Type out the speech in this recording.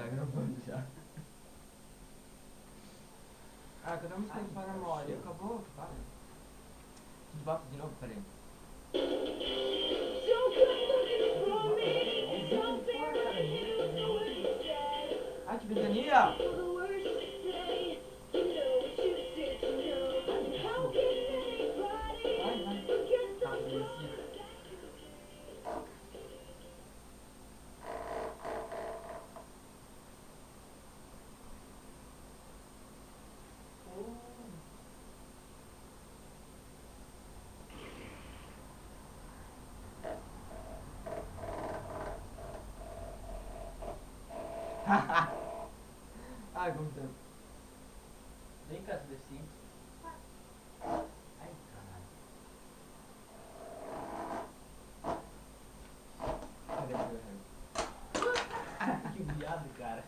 tá gravando já. Ah, cadê a música do Paramore? Acabou? Para. De volta de novo, peraí. Ai, que ventania! Vai, vai. Tá, beleza. Ai, como tempo. Vem cá, tu desci. Ai, caralho. Cadê o meu? Que viado, cara.